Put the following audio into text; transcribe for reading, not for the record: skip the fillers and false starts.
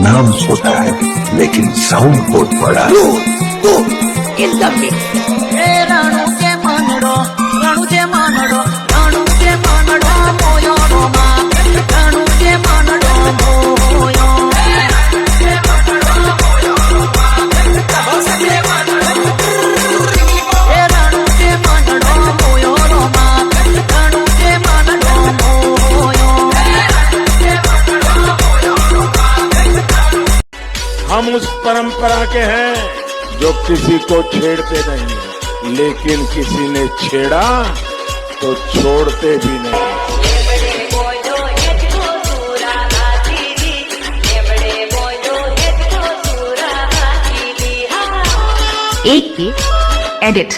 नाम छोटा है लेकिन साउंड बहुत बड़ा है। इन द मिक्स राणू के मानड़ो राणू के मानड़ो राणू के मानड़ो मोयो रोमा राणू के मानड़ो मोयो राणू के मानड़ो मोयो रोमा राणू के मानड़ो मोयो। हम उस परंपरा के हैं जो किसी को छेड़ते नहीं है, लेकिन किसी ने छेड़ा तो छोड़ते भी नहीं। एक एडिट